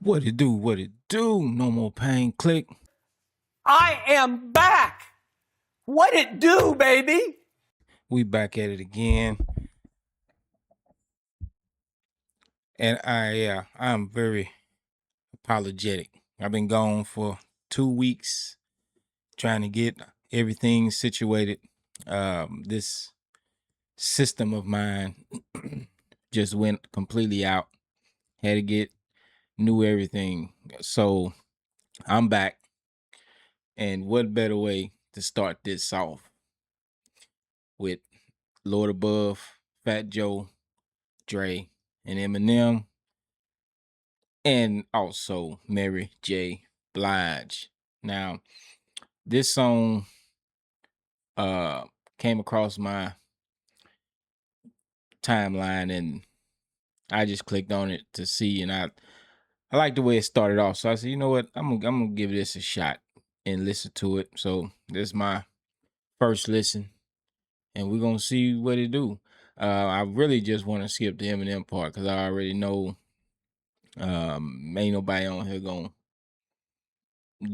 What it do? What it do? No more pain. Click. I am back. What it do, baby? We back at it again. And I'm very apologetic. I've been gone for 2 weeks trying to get everything situated. This system of mine just went completely out. Had to get new everything. So I'm back. And what better way to start this off with Lord Above, Fat Joe, Dre, and Eminem, and also Mary J. Blige. Now, this song came across my timeline and I just clicked on it to see, and I like the way it started off. So I said, you know what, I'm gonna give this a shot and listen to it. So this is my first listen, and we're gonna see what it do. I really just want to skip the Eminem part because I already know ain't nobody on here gonna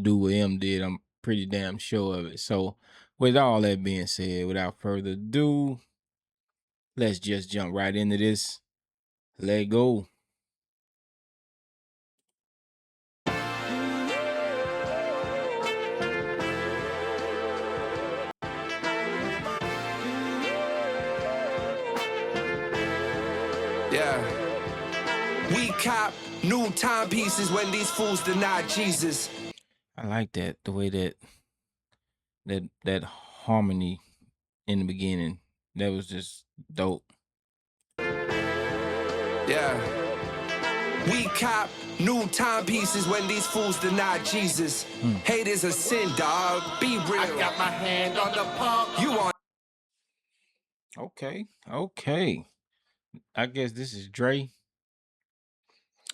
do what M did. I'm pretty damn sure of it. So with all that being said, without further ado, let's just jump right into this. Let go. Yeah. We cop new timepieces when these fools deny Jesus. I like that, the way that harmony in the beginning. That was just dope. Yeah. We cop new timepieces when these fools deny Jesus. Hate is a sin, dog. Be real. I got my hand on the pump. You on? Okay. I guess this is Dre.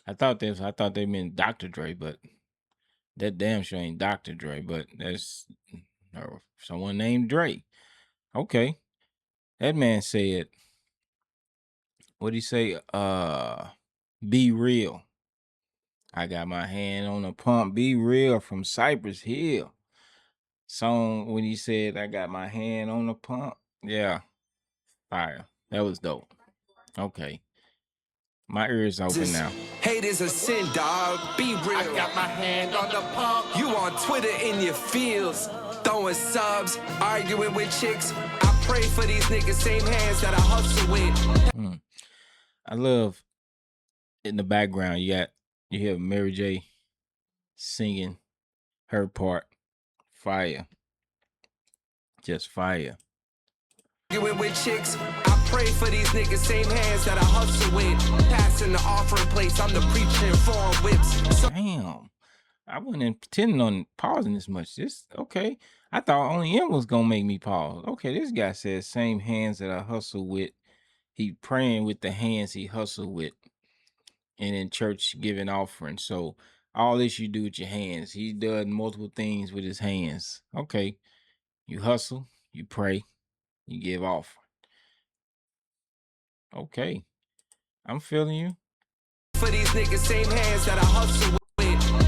I thought they meant Dr. Dre, but that damn sure ain't Dr. Dre, but that's someone named Dre. Okay. That man said, what'd he say? Be real. I got my hand on the pump. Be real from Cypress Hill. Song when he said, I got my hand on the pump. Yeah. Fire. That was dope. Okay. My ears open now. Hate is a sin, dog. Be real. I got my hand on the pump. You on Twitter in your fields, throwing subs, arguing with chicks. I pray for these niggas, same hands that I hustle with. I love in the background you hear Mary J singing her part. Fire. Just fire. Arguing with chicks. I pray for these niggas, same hands that I hustle with. Passing the offering place, I'm the preacher in foreign whips. Damn. I wasn't intending on pausing this much. This okay. I thought only M was gonna make me pause. Okay, this guy says same hands that I hustle with. He praying with the hands he hustle with. And in church giving offering. So all this you do with your hands. He does multiple things with his hands. Okay. You hustle, you pray, you give offering. Okay. I'm feeling you. For these niggas, same hands that I hustle with.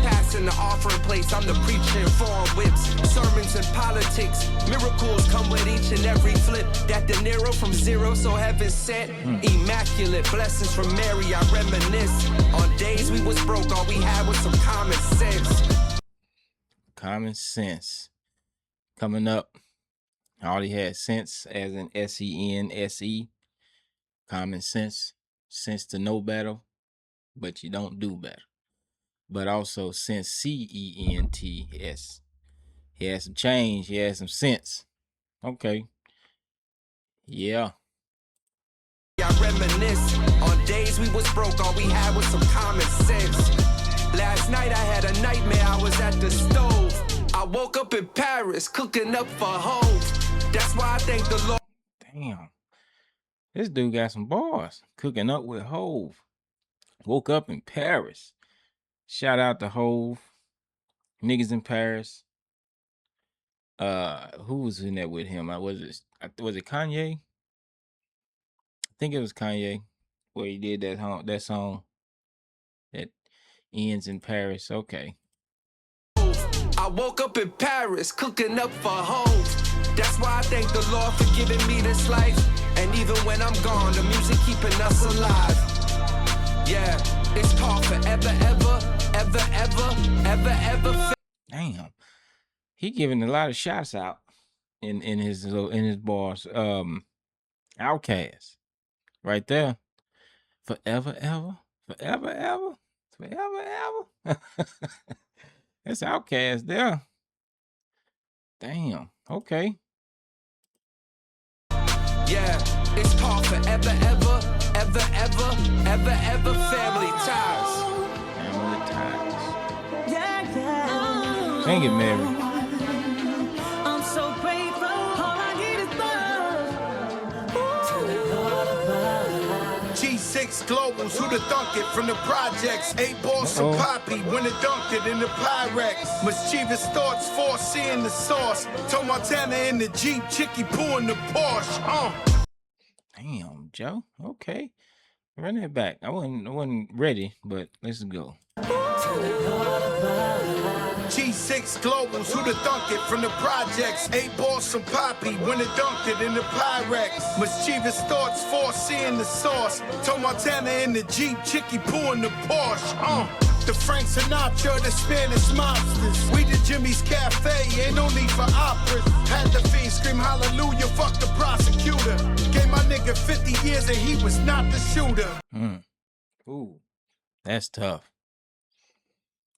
Passing the offering place, I'm the preacher in foreign whips. Sermons and politics, miracles come with each and every flip. That De Niro from zero, so heaven sent. Immaculate blessings from Mary, I reminisce. On days we was broke, all we had was some common sense. Common sense. Coming up. All he had sense, as in SENSE. Common sense. Sense to know better, but you don't do better. But also sense CENTS. He had some change. He had some sense. Okay. Yeah. I reminisce. On days we was broke, all we had was some common sense. Last night I had a nightmare, I was at the stove. I woke up in Paris, cooking up for Hove. That's why I thank the Lord. Damn. This dude got some bars. Cooking up with Hove. Woke up in Paris. Shout out to Hove. Niggas in Paris. Who was in there with him? Was it Kanye? I think it was Kanye, where he did that song. That ends in Paris. Okay. I woke up in Paris, cooking up for hoes. That's why I thank the Lord for giving me this life. And even when I'm gone, the music keeping us alive. Yeah, it's called forever, ever. Damn, he giving a lot of shots out in his bars. Outkast, right there. Forever, ever. That's Outkast there. Damn. Okay. Yeah, it's called forever, ever, family ties. Family ties. Can't get married. I'm so grateful. All I need is love. G6 Globals, who the thunk it from the projects? 8 balls from Poppy when it dunked it in the Pyrex. Mischievous thoughts, foreseeing the sauce. Told Montana in the Jeep, Chicky Poo in the Porsche. Damn, Joe. Okay. Run that back. I wasn't ready, but let's go. G6 Globals, who the thunk it from the projects? 8 balls from Poppy when it dunked it in the Pyrex. Mischievous thoughts, foreseeing the sauce. Told Montana in the Jeep, Chicky Poo in the Porsche. The Frank Sinatra, the Spanish mobsters. We the Jimmy's Cafe, ain't no need for operas. Had the fiend scream hallelujah, fuck the prosecutor. Gave my nigga 50 years and he was not the shooter. Ooh, that's tough.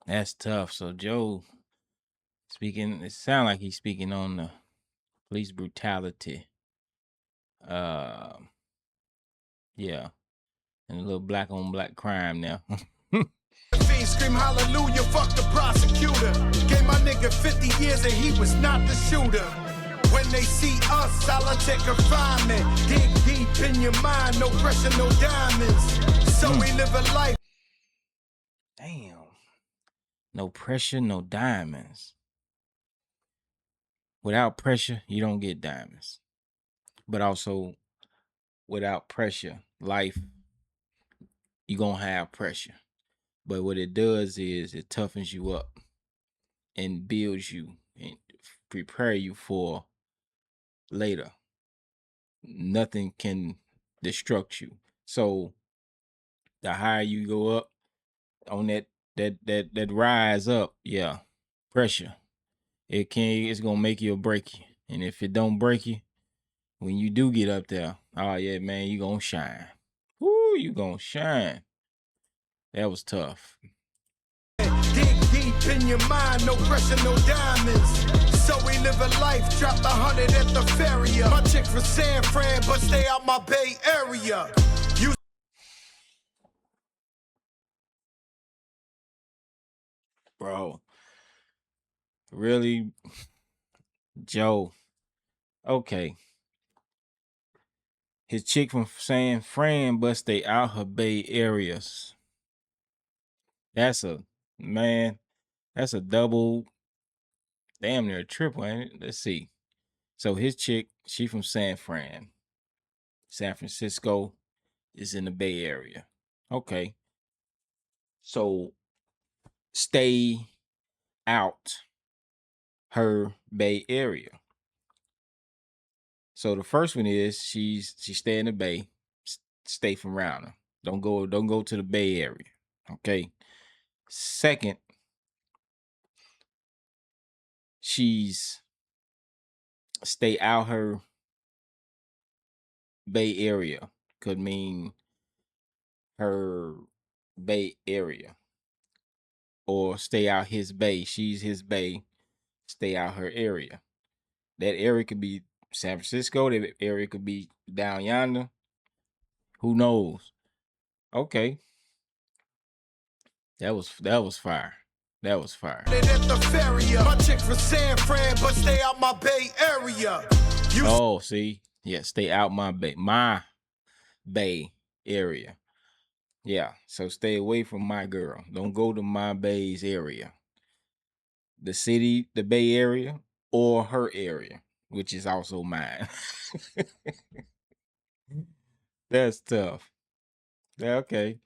That's tough. So Joe speaking, it sounds like he's speaking on the police brutality. Yeah. And a little black on black crime now. Fiend scream hallelujah, fuck the prosecutor. Gave my nigga 50 years and he was not the shooter. When they see us, solitary confinement. Dig deep in your mind, no pressure, no diamonds. So we live a life. Damn. No pressure, no diamonds. Without pressure, you don't get diamonds. But also, without pressure, life, you're going to have pressure. But what it does is it toughens you up and builds you and prepare you for later. Nothing can destruct you. So the higher you go up on that rise up, yeah, pressure. It's gonna make you or break you. And if it don't break you, when you do get up there, oh yeah, man, you gonna shine. Woo, you gonna shine. That was tough. Dig deep in your mind, no pressure, no diamonds. So we live a life, dropped 100 at the ferry. My chick from San Fran, but stay out my Bay Area. You Bro. Really? Joe. Okay. His chick from San Fran, but stay out her Bay Areas. That's a double, damn near a triple, ain't it? Let's see. So his chick, she from San Francisco is in the Bay Area. Okay. So stay out her Bay Area. So the first one is she stay in the Bay, stay from around her. Don't go to the Bay Area. Okay. Second, she's stay out her Bay Area. Could mean her Bay Area. Or stay out his Bay. She's his Bay. Stay out her area. That area could be San Francisco. That area could be down yonder. Who knows? Okay. That was fire. That was fire. at the ferry. My chick from San Fran, but stay out my Bay Area. Oh, see? Yeah, stay out my Bay Area. Yeah, so stay away from my girl. Don't go to my Bay's area. The city, the Bay Area, or her area, which is also mine. That's tough. Yeah, okay.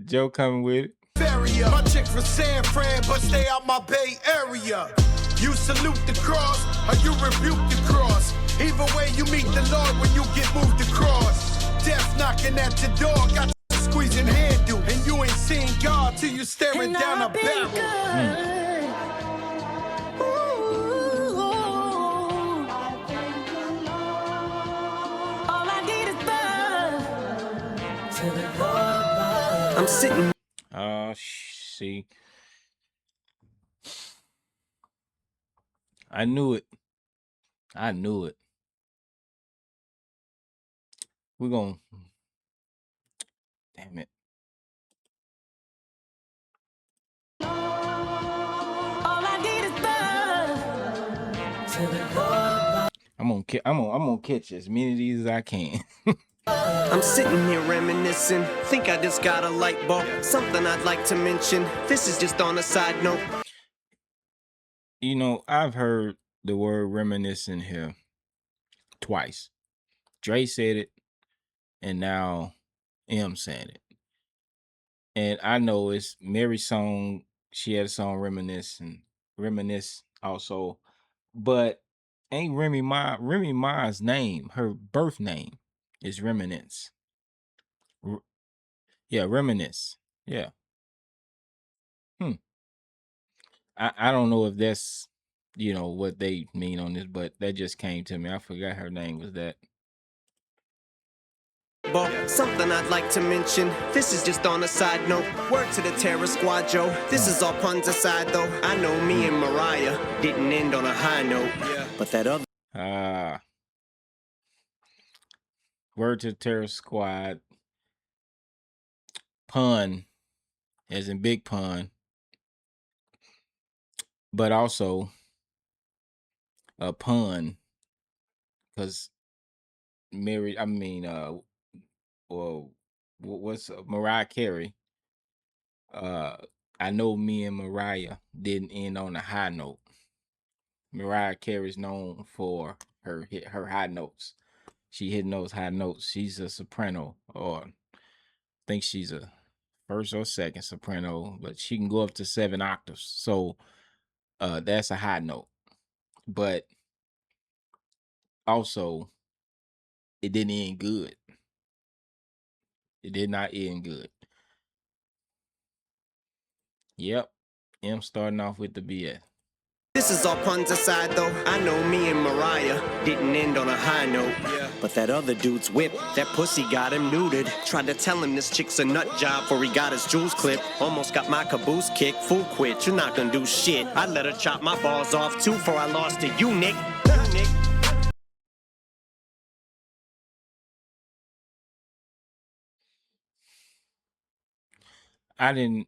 Joe coming with it. area. My chick from San Fran, but stay out my Bay Area. You salute the cross, or you rebuke the cross. Either way, you meet the Lord when you get moved across. Death knocking at your door, got you squeezing handle. And you ain't seen God till you staring down a barrel. I'm sitting. See. I knew it. I knew it. We're gonna. Damn it. I'm gonna catch as many of these as I can. I'm sitting here reminiscing. Think I just got a light bulb. Something I'd like to mention. This is just on a side note. You know, I've heard the word reminiscing here twice. Dre said it, and now M saying it. And I know it's Mary's song. She had a song Reminisce also. But ain't Remy Ma's name, her birth name is Reminisce. Yeah, Reminisce. Yeah. I don't know if that's, you know, what they mean on this, but that just came to me. I forgot her name was that. Something I'd like to mention. This is just on a side note. Word to the terror squad, Joe. This is all puns aside, though. I know me and Mariah didn't end on a high note, but that other. Word to the terror squad. Pun, as in big pun, but also a pun, because well, what's Mariah Carey? I know me and Mariah didn't end on a high note. Mariah Carey is known for her high notes. She hitting those high notes. She's a soprano, or I think she's a first or second soprano, but she can go up to 7 octaves. So that's a high note. But also, it didn't end good. It did not end good. Yep. M starting off with the BS. This is all puns aside, though. I know me and Mariah didn't end on a high note. But that other dude's whip, that pussy got him neutered. Tried to tell him this chick's a nut job before he got his jewels clipped. Almost got my caboose kicked. Fool quit, you're not gonna do shit. I let her chop my balls off too before I lost to you, Nick. I didn't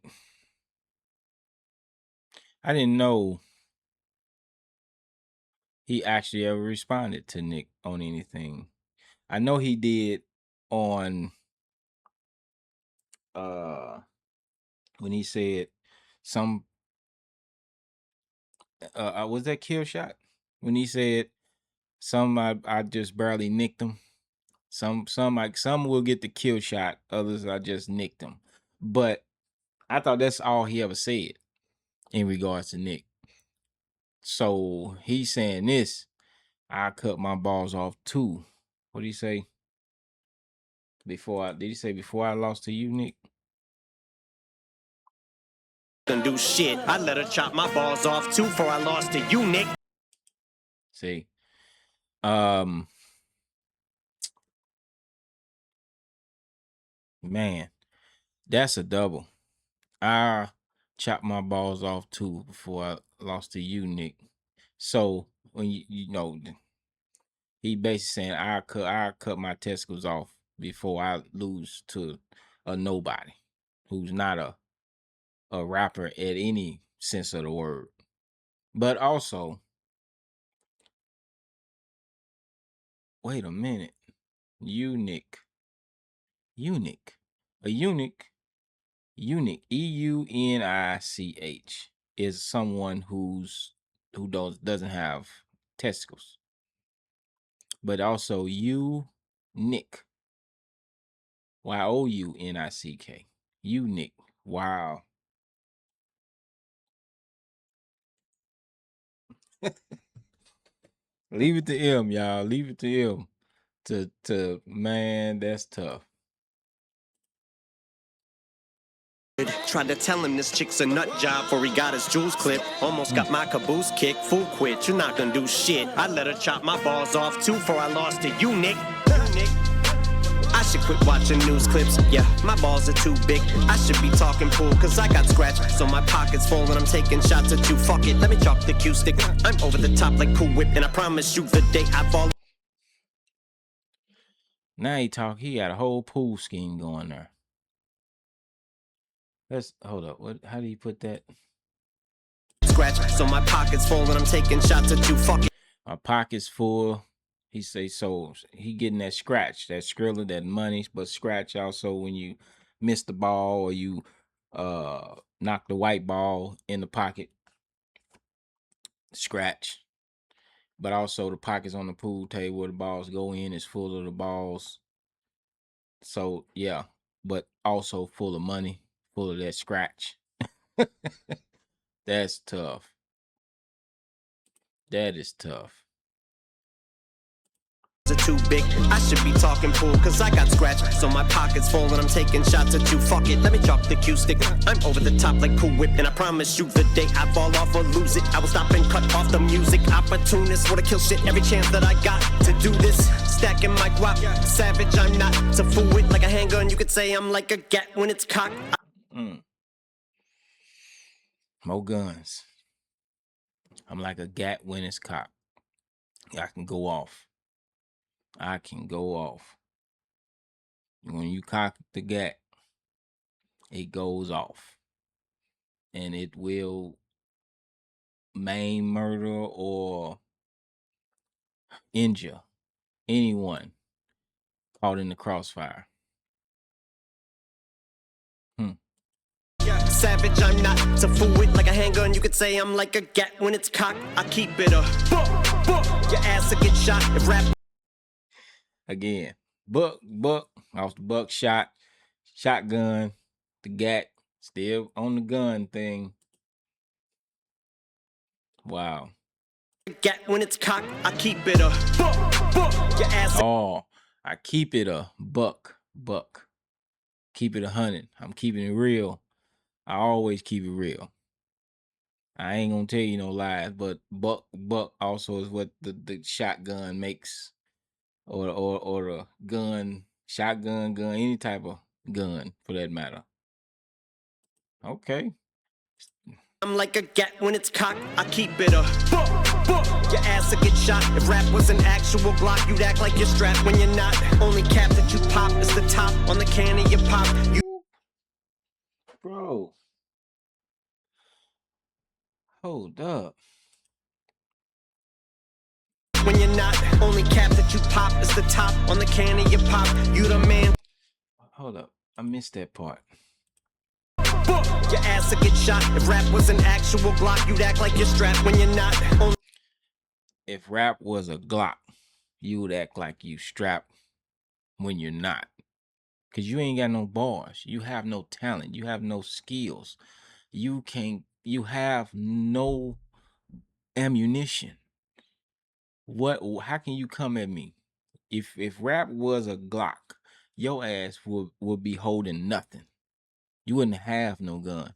know he actually ever responded to Nick on anything. I know he did on when he said some was that Kill Shot? When he said some I just barely nicked them. Some will get the kill shot, others I just nicked them. But I thought that's all he ever said in regards to Nick. So he's saying this, I cut my balls off too. What did he say? Did he say before I lost to you, Nick? Gonna do shit. I let her chop my balls off too before I lost to you, Nick. See. Man, that's a double. I chopped my balls off too before I lost to you, Nick. So when you know, he basically saying I cut my testicles off before I lose to a nobody who's not a rapper at any sense of the word. But also, wait a minute, eunuch, a eunuch, EUNICH is someone who doesn't have testicles. But also eunuch, YOUNICK, eunuch. Wow. Leave it to him, y'all. Leave it to him. To man, that's tough. Tried to tell him this chick's a nut job before he got his jewels clipped. Almost got my caboose kicked. Fool quit, you're not gonna do shit. I let her chop my balls off too before I lost to you, Nick. I should quit watching news clips. Yeah, my balls are too big. I should be talking pool, cause I got scratched. So my pocket's full and I'm taking shots at you. Fuck it, let me chalk the Q stick. I'm over the top like Cool Whip, and I promise you the day I fall. Now he got a whole pool scheme going there. Let's hold up. What? How do you put that? Scratch. So my pocket's full and I'm taking shots at you. Fuck it. My pocket's full. He say so. He getting that scratch, that Skrilla, that money, but scratch also when you miss the ball or you knock the white ball in the pocket. Scratch. But also the pockets on the pool table where the balls go in is full of the balls. So yeah, but also full of money, full of that scratch. That's tough. That is tough. Too big. I should be talking pool, cause I got scratched. So my pocket's full and I'm taking shots at you. Fuck it, let me chalk the Q stick. I'm over the top like Cool Whip, and I promise you the day I fall off or lose it, I will stop and cut off the music. Opportunist, wanna kill shit every chance that I got to do this. Stacking my guap, savage, I'm not to fool it like a handgun. You could say I'm like a gat when it's cocked. More guns. I'm like a gat when it's cocked. I can go off. I can go off. When you cock the gat, it goes off. And it will maim, murder, or injure anyone caught in the crossfire. Savage, I'm not to fool it like a handgun. You could say I'm like a gat when it's cocked. I keep it a your ass will get shot if rap. Again, buck off the buckshot, shotgun, the gat still on the gun thing. Wow. Gat when it's cocked. I keep it a your ass. Oh, I keep it a buck. Keep it 100. I'm keeping it real. I always keep it real. I ain't gonna tell you no lies, but buck also is what the shotgun makes, or the gun, shotgun, gun, any type of gun for that matter. Okay. I'm like a gat when it's cocked. I keep it a your ass will get shot. If rap was an actual Glock, you'd act like you're strapped when you're not. Only cap that you pop is the top on the can of your pop. Bro. Hold up. When you're not, only cap that you pop is the top on the can of your pop. You the man. Hold up. I missed that part. Your ass will get shot. If rap was an actual Glock, you'd act like you're strapped when you're not. If rap was a Glock, you would act like you strapped when you're not. Because you ain't got no bars. You have no talent. You have no skills. You have no ammunition. How can you come at me? If rap was a Glock, your ass would be holding nothing. You wouldn't have no gun.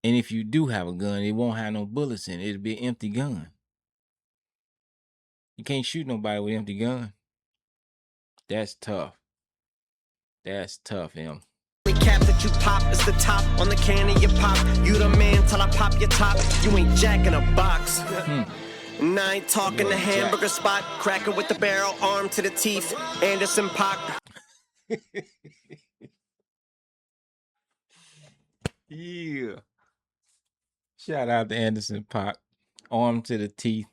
And if you do have a gun, it won't have no bullets in it. It'll be an empty gun. You can't shoot nobody with an empty gun. That's tough. That's tough, Em. Only cap that you pop is the top on the can of your pop. You the man till I pop your top. You ain't jack in a box. And I ain't talking the hamburger spot. Cracker with the barrel, arm to the teeth. Anderson Paak. Yeah. Shout out to Anderson Paak. Arm to the teeth.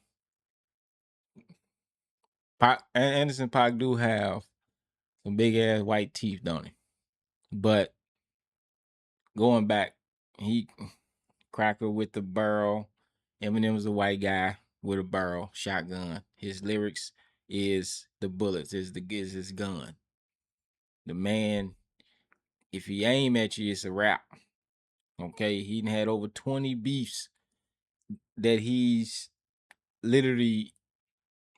Anderson Paak do have some big ass white teeth, don't he? But going back, he Cracker with the barrel. Eminem was a white guy with a barrel, shotgun. His lyrics is the bullets, is his gun. The man, if he aim at you, it's a wrap. Okay, he had over 20 beefs that he's literally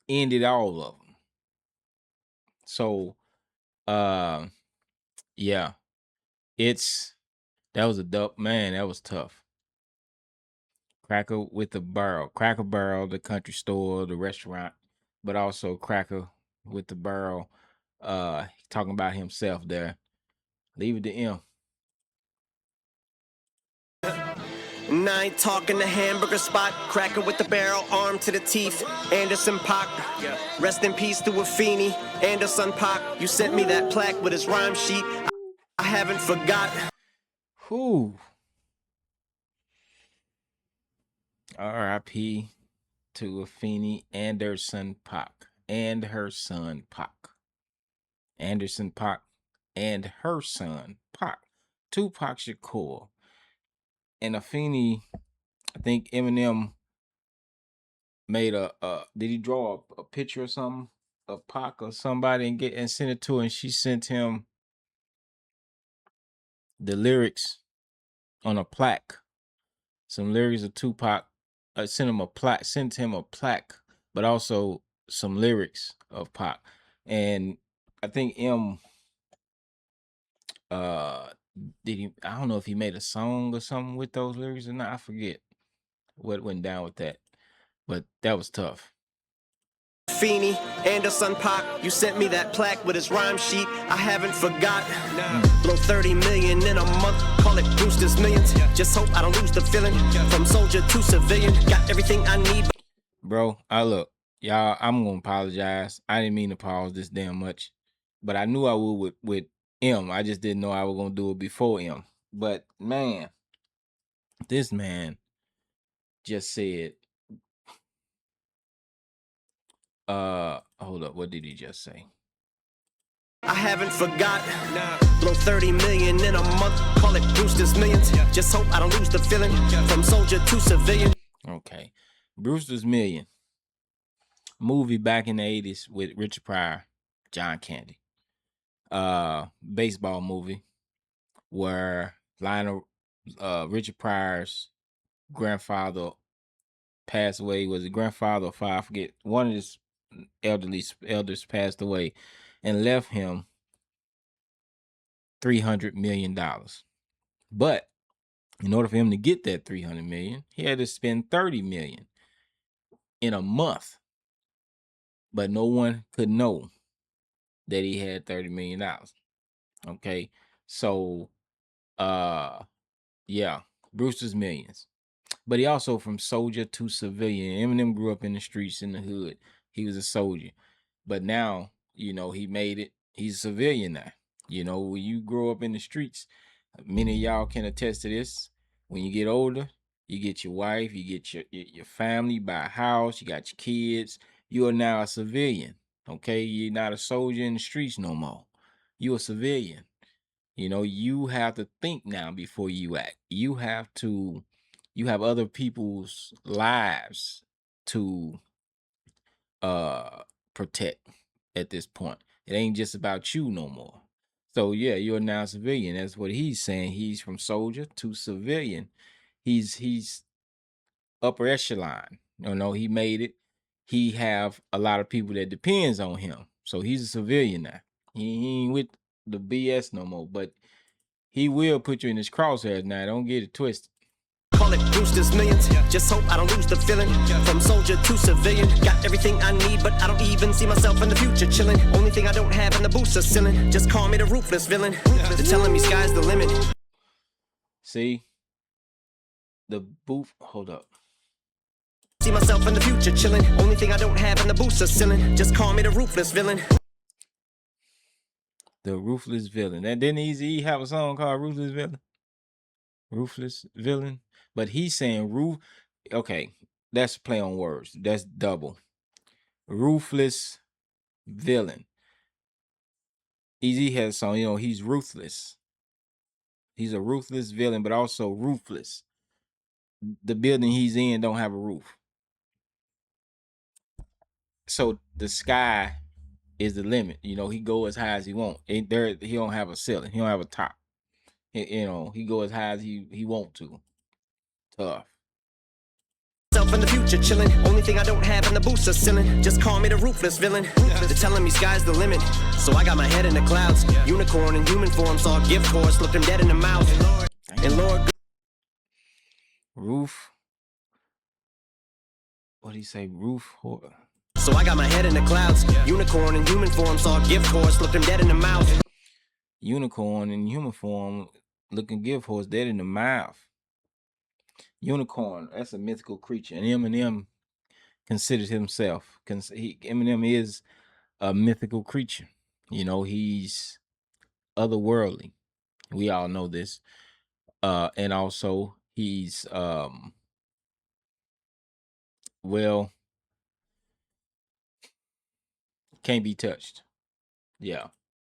ended all of them. So, yeah, that was a dope, man. That was tough. Cracker with the Barrel, Cracker Barrel, the country store, the restaurant, but also Cracker with the Barrel. Talking about himself there. Leave it to him. And I ain't talking the hamburger spot, cracker with the barrel, arm to the teeth, Anderson Paak. Rest in peace to Afeni, Anderson Paak. You sent me that plaque with his rhyme sheet, I haven't forgot. Whew. R.I.P. to Afeni Anderson Paak and her son Pac. Anderson Paak and her son Pac. Tupac Shakur. And Afeni, I think Eminem made did he draw a picture or something of Pac or somebody and send it to her, and she sent him the lyrics on a plaque. Some lyrics of Tupac. Sent him a plaque, but also some lyrics of Pac. And I think I don't know if he made a song or something with those lyrics or not. I forget what went down with that. But that was tough. Feeney, Anderson Paak, you sent me that plaque with his rhyme sheet, I haven't forgot. Blow 30 million in a month, call it Brewster's Millions. Just hope I don't lose the feeling, from soldier to civilian, got everything I need. Bro, look, y'all, I'm gonna apologize. I didn't mean to pause this damn much, but I knew I would with M. I just didn't know I was gonna do it before M. But man, this man just said, hold up, what did he just say? I haven't forgot. Blow 30 million in a month, call it Brewster's Millions. Just hope I don't lose the feeling, from soldier to civilian. Okay, Brewster's Million. Movie back in the 80s with Richard Pryor, John Candy. Baseball movie where Richard Pryor's grandfather passed away. Was it grandfather or father? I forget. One of his elders passed away and left him $300 million. But in order for him to get that $300 million, he had to spend $30 million in a month. But no one could know that he had $30 million. Okay. So yeah, Brewster's Millions. But he also from soldier to civilian. Eminem grew up in the streets in the hood. He was a soldier. But now, he made it. He's a civilian now. When you grow up in the streets, many of y'all can attest to this. When you get older, you get your wife, you get your family, you buy a house, you got your kids. You are now a civilian. Okay? You're not a soldier in the streets no more. You're a civilian. You have to think now before you act. You have other people's lives to protect at this point. It ain't just about you no more. So yeah, you're now a civilian. That's what he's saying. He's from soldier to civilian. He's upper echelon. He made it. He have a lot of people that depends on him. So he's a civilian now. He ain't with the BS no more, but he will put you in his crosshairs now. Don't get it twisted. Call it Brewster's Millions. Just hope I don't lose the feeling, from soldier to civilian. Got everything I need, but I don't even see myself in the future chilling. Only thing I don't have in the booster ceiling. Just call me the ruthless villain. They're telling me sky's the limit. See? The booth, hold up. See myself in the future chilling. Only thing I don't have in the booster ceiling. Just call me the ruthless villain. The Ruthless Villain. And didn't Eazy-E have a song called Ruthless Villain? Ruthless Villain. But he's saying okay, that's a play on words. That's double. Ruthless Villain. Eazy has a song, he's ruthless. He's a ruthless villain, but also ruthless. The building he's in don't have a roof. So the sky is the limit. He go as high as he want. He don't have a ceiling. He don't have a top. He go as high as he want to. Tough. myself in the future, chilling. Only thing I don't have in the booster ceiling. Just call me the ruthless villain. They're telling me sky's the limit. So I got my head in the clouds. Unicorn in human form, saw a gift horse, looked him dead in the mouth. And Lord, Roof. What do you say? Roof. so I got my head in the clouds. Unicorn in human form, saw a gift horse, looked him dead in the mouth. Unicorn in human form, looking gift horse, dead in the mouth. Unicorn, that's a mythical creature, and Eminem considers himself. Eminem is a mythical creature. You know, he's otherworldly. We all know this. And also he's well, can't be touched. Yeah,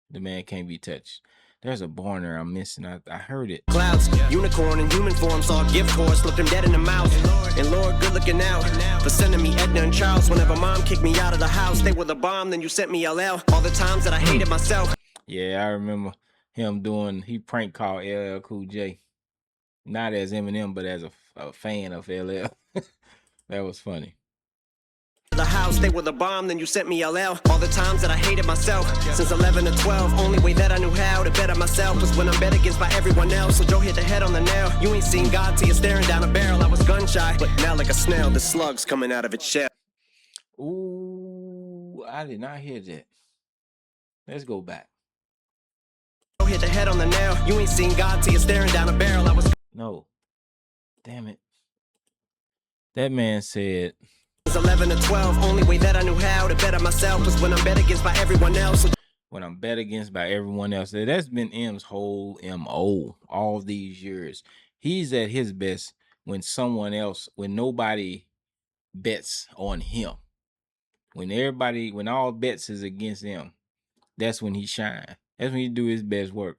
the man can't be touched. There's a barn there I'm missing. I heard it. Clouds, unicorn in human form, saw a gift horse, looked him dead in the mouth. And Lord, good looking out for sending me Edna and Charles. Whenever mom kicked me out of the house, they were the bomb, then you sent me LL. All the times that I hated myself. Yeah, I remember him he prank called LL Cool J. Not as Eminem, but as a fan of LL. That was funny. The house, they were the bomb, then you sent me LL. All the times that I hated myself. Since 11 to 12, only way that I knew how to better myself was when I'm bet against by everyone else. So Joe hit the head on the nail. You ain't seen God till you're staring down a barrel. I was gun shy, but now like a snail, the slug's coming out of its shell. Ooh, I did not hear that. Let's go back. Joe hit the head on the nail. You ain't seen God till you're staring down a barrel. I was No. Damn it. That man said 11 to 12, only way that I knew how to better myself was when I'm bet against by everyone else. when I'm bet against by everyone else. That's been M's whole MO all these years. He's at his best when when nobody bets on him. When all bets is against him, that's when he shine. That's when he do his best work.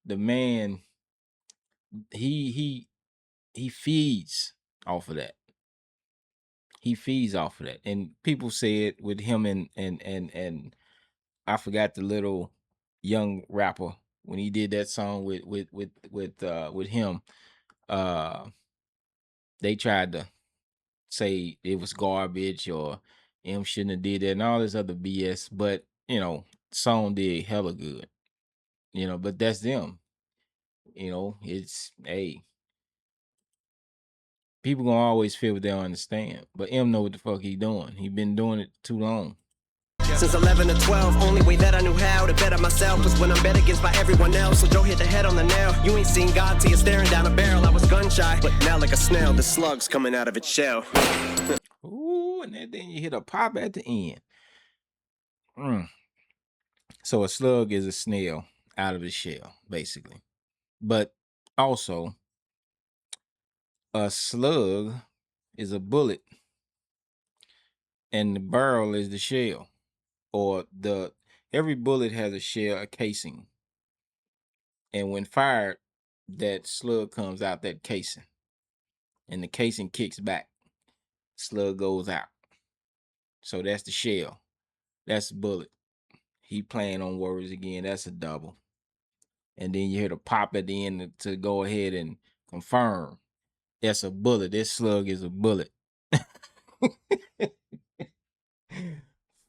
The man, he feeds off of that. He feeds off of that. And people say it with him and I forgot the little young rapper when he did that song with him. They tried to say it was garbage or M shouldn't have did that and all this other BS, but song did hella good. But that's them. It's people gonna always feel what they don't understand. But M know what the fuck he doing. He been doing it too long. Since 11 to 12, only way that I knew how to better myself was when I'm bet against by everyone else. So Joe hit the head on the nail. You ain't seen God till you're staring down a barrel. I was gun shy, but now like a snail, the slug's coming out of its shell. Ooh, and then you hit a pop at the end. So a slug is a snail out of its shell, basically. But also, a slug is a bullet, and the barrel is the shell. Or every bullet has a shell, a casing. And when fired, that slug comes out that casing. And the casing kicks back. Slug goes out. So that's the shell. That's the bullet. He playing on words again. That's a double. And then you hear the pop at the end to go ahead and confirm. That's a bullet. This slug is a bullet.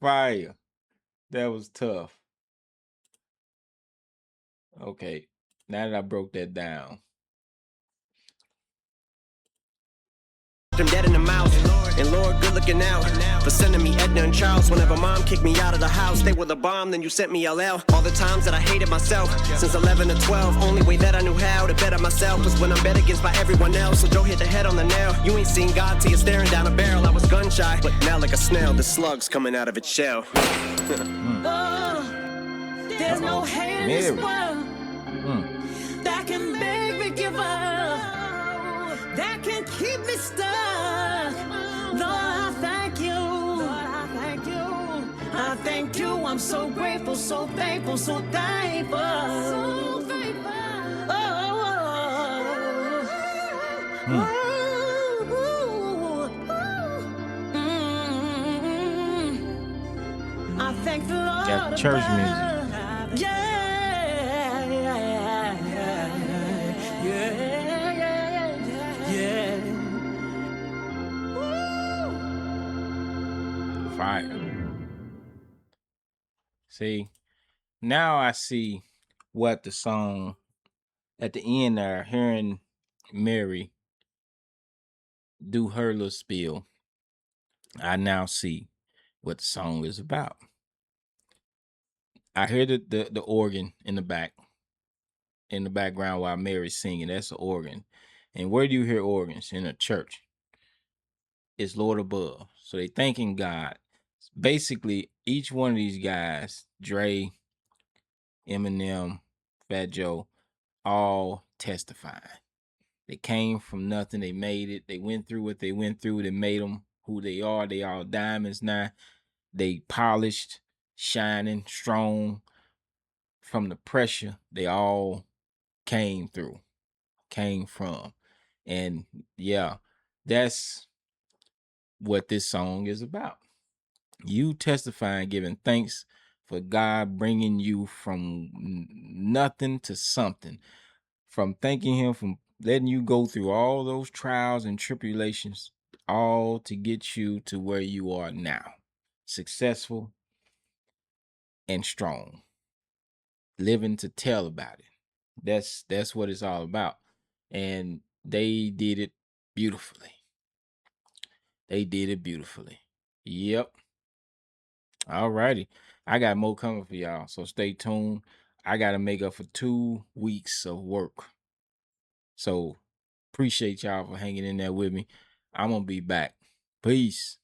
Fire. That was tough. Okay. Now that I broke that down. I'm dead in the mouth. And Lord, good looking out for sending me Edna and Charles. Whenever mom kicked me out of the house, they were the bomb, then you sent me LL. All the times that I hated myself. Since 11 to 12, only way that I knew how to better myself was when I'm bet against by everyone else. So Joe hit the head on the nail. You ain't seen God till you're staring down a barrel. I was gun shy, but now like a snail, the slug's coming out of its shell. There's no hate in this world that can make me give up, that can keep me stuck. Lord, I thank you. Lord, I thank you. I thank you. I'm so grateful, so thankful, so thankful. So thankful. I thank the Lord. Got church music. fire. See, now I see what the song at the end there, hearing Mary do her little spiel. I now see what the song is about. I hear the organ in the background while Mary's singing. That's the organ. And where do you hear organs? In a church. It's Lord above. So they thanking God. Basically, each one of these guys, Dre, Eminem, Fat Joe, all testifying. They came from nothing. They made it. They went through what they went through. That made them who they are. They all diamonds now. They polished, shining, strong. From the pressure, they all came from. And yeah, that's what this song is about. You testifying, giving thanks for God bringing you from nothing to something, from thanking him, from letting you go through all those trials and tribulations, all to get you to where you are now, successful and strong, living to tell about it. That's what it's all about. And they did it beautifully. Yep. All righty. I got more coming for y'all, so stay tuned. I got to make up for 2 weeks of work. So appreciate y'all for hanging in there with me. I'm going to be back. Peace.